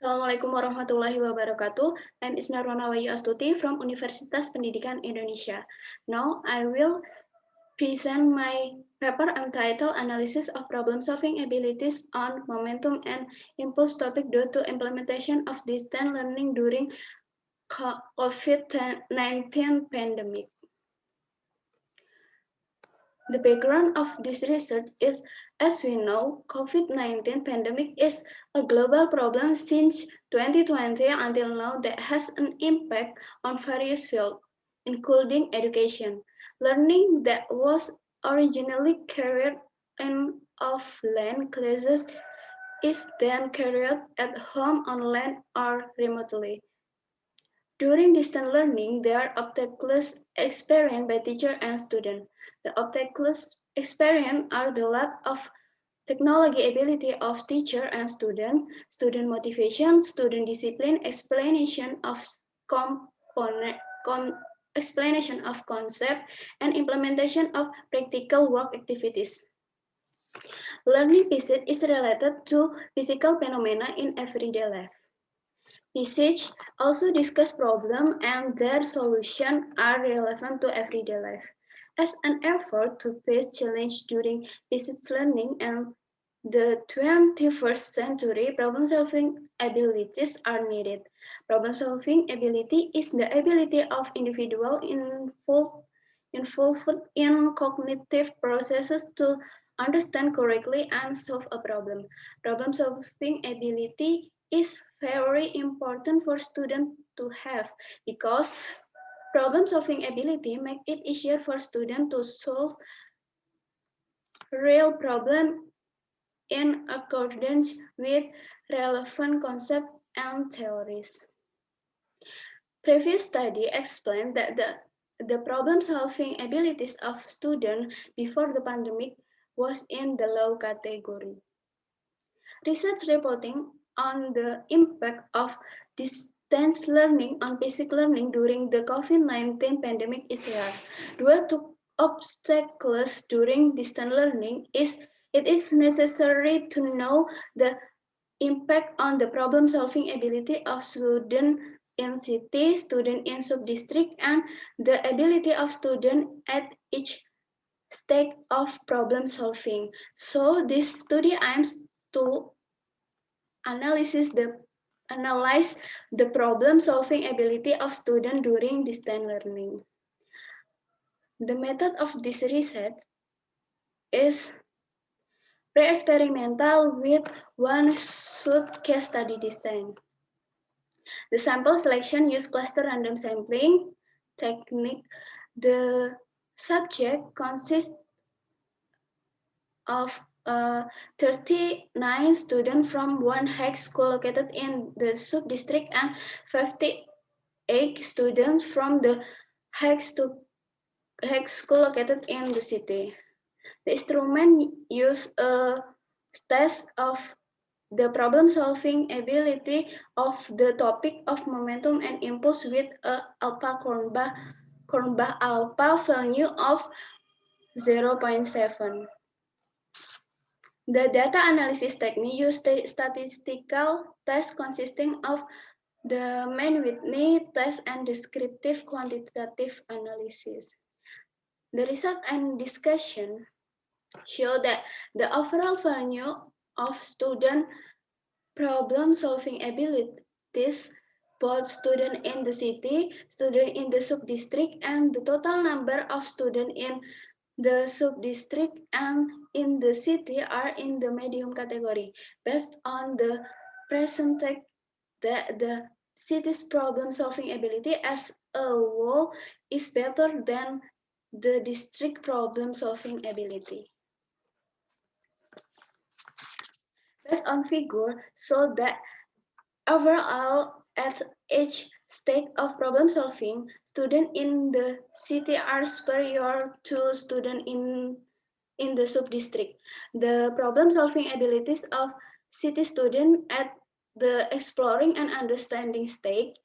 Assalamualaikum warahmatullahi wabarakatuh. I'm Itsna Rona Wahyu Astuti from Universitas Pendidikan Indonesia. Now I will present my paper entitled Analysis of Problem-Solving Abilities on Momentum and Impulse Topic due to Implementation of Distance Learning during COVID-19 pandemic. The background of this research is, as we know, COVID-19 pandemic is a global problem since 2020 until now that has an impact on various fields, including education. Learning that was originally carried in offline classes is then carried at home, online, or remotely. During distance learning, there are obstacles experienced by teacher and student. The obstacles experienced are the lack of technology ability of teacher and student motivation, student discipline, explanation of explanation of concept, and implementation of practical work activities. Learning is related to physical phenomena in everyday life. Research also discuss problems and their solutions are relevant to everyday life. As an effort to face challenge during distance learning and the 21st century, problem-solving abilities are needed. Problem-solving ability is the ability of individual involved in cognitive processes to understand correctly and solve a problem. Problem-solving ability is very important for students to have because problem-solving ability makes it easier for students to solve real problems in accordance with relevant concepts and theories. Previous study explained that the problem-solving abilities of students before the pandemic was in the low category. Research reporting on the impact of distance learning on basic learning during the COVID-19 pandemic is here. Due to obstacles during distance learning, it is necessary to know the impact on the problem-solving ability of students in city, student in sub-district, and the ability of students at each stage of problem solving. So this study aims to analyze the problem solving ability of students during distance learning. The method of this research is pre-experimental with one-shot case study design. The sample selection used cluster random sampling technique. The subject consists of 39 students from one high school located in the sub-district and 58 students from the high school located in the city. The instrument used a test of the problem-solving ability of the topic of momentum and impulse with a alpha Kornbach alpha value of 0.7. The data analysis technique used statistical tests consisting of the Mann-Whitney test and descriptive quantitative analysis. The result and discussion show that the overall value of student problem-solving abilities, both students in the city, students in the sub-district, and the total number of students in the sub-district and in the city are in the medium category. Based on the percentage, the city's problem-solving ability as a whole is better than the district problem-solving ability. Based on figure, so that overall at each stage of problem solving, students in the city are superior to students in the sub-district. The problem solving abilities of city students at the exploring and understanding stage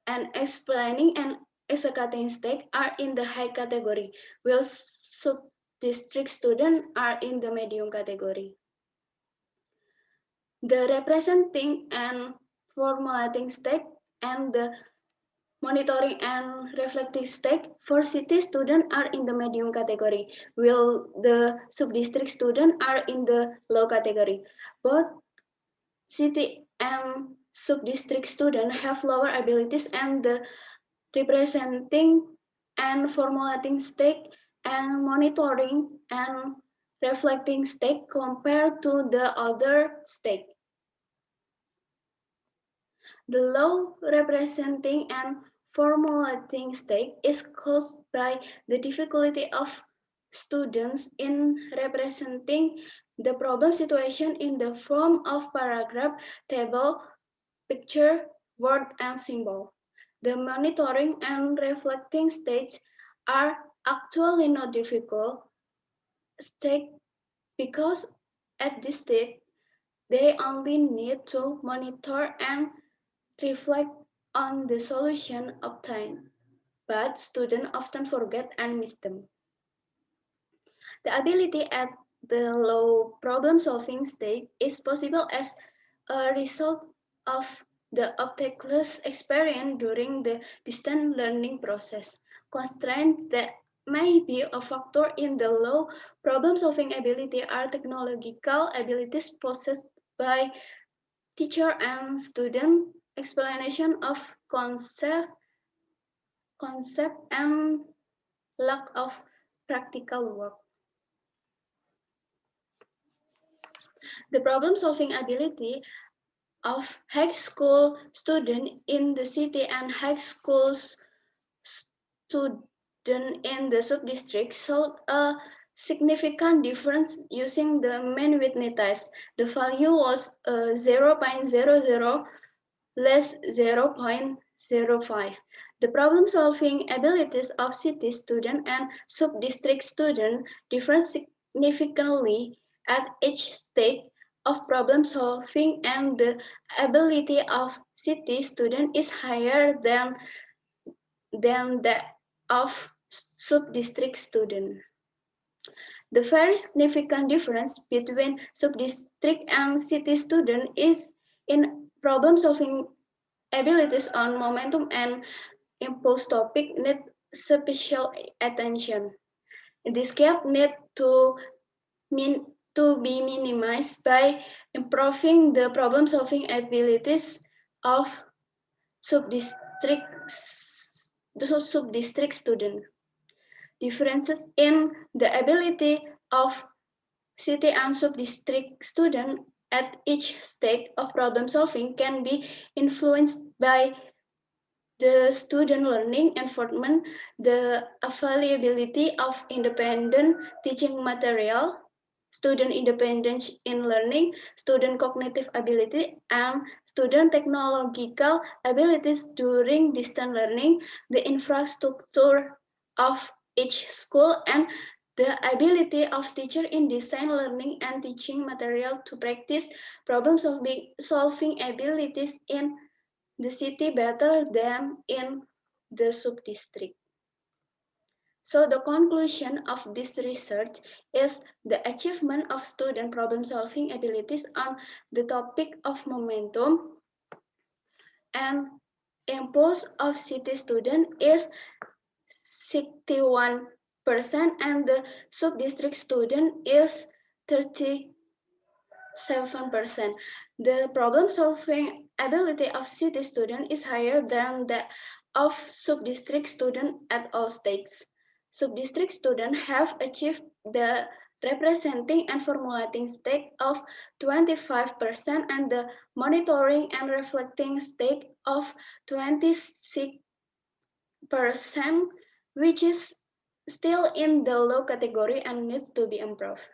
and explaining and executing stage are in the high category, while sub-district students are in the medium category. The representing and formulating stage, and the monitoring and reflecting stage for city students are in the medium category, while the sub-district students are in the low category. Both city and sub-district students have lower abilities and the representing and formulating stage and monitoring and reflecting stage compared to the other stage. The low representing and formulating stage is caused by the difficulty of students in representing the problem situation in the form of paragraph, table, picture, word, and symbol. The monitoring and reflecting stages are actually not difficult stage because at this stage they only need to monitor and reflect on the solution obtained, but students often forget and miss them. The ability at the low problem-solving stage is possible as a result of the obstacles experienced during the distance learning process. Constraints that may be a factor in the low problem-solving ability are technological abilities possessed by teacher and student, explanation of concept and lack of practical work. The problem-solving ability of high school students in the city and high school students in the sub-district showed a significant difference using the main Whitney test. The value was 0.00 less 0.05. The problem-solving abilities of city student and sub-district student differ significantly at each stage of problem solving, and the ability of city student is higher than that of sub-district student. The very significant difference between sub-district and city student is in problem solving abilities on momentum and impulse topic need special attention. This gap need to be minimized by improving the problem-solving abilities of sub-district student. Differences in the ability of city and sub-district student at each stage of problem solving can be influenced by the student learning environment, the availability of independent teaching material, student independence in learning, student cognitive ability, and student technological abilities during distance learning, the infrastructure of each school, and the ability of teacher in design learning and teaching material to practice problem solving abilities in the city better than in the sub-district. So the conclusion of this research is the achievement of student problem-solving abilities on the topic of momentum and impulse of city student is 61% and the sub-district student is 37%. The problem-solving ability of city student is higher than that of sub-district student at all stages. Sub-district students have achieved the representing and formulating stage of 25% and the monitoring and reflecting stage of 26%, which is still in the low category and needs to be improved.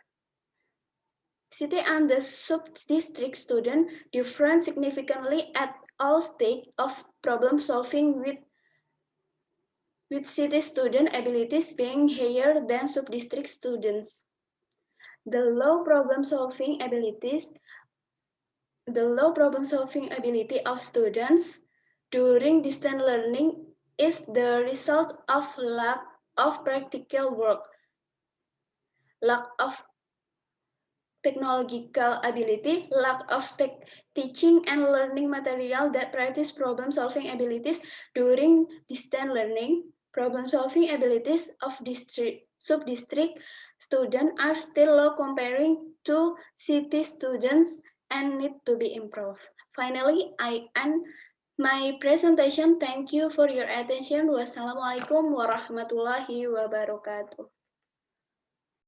City and the sub-district student differ significantly at all stages of problem solving, with city student abilities being higher than sub-district students. The low problem solving ability of students during distance learning is the result of lack of practical work, lack of technological ability, lack of teaching and learning material that practice problem-solving abilities during distance learning. Problem-solving abilities of sub-district students are still low comparing to city students and need to be improved. Finally, I end my presentation. Thank you for your attention. Wassalamualaikum warahmatullahi wabarakatuh.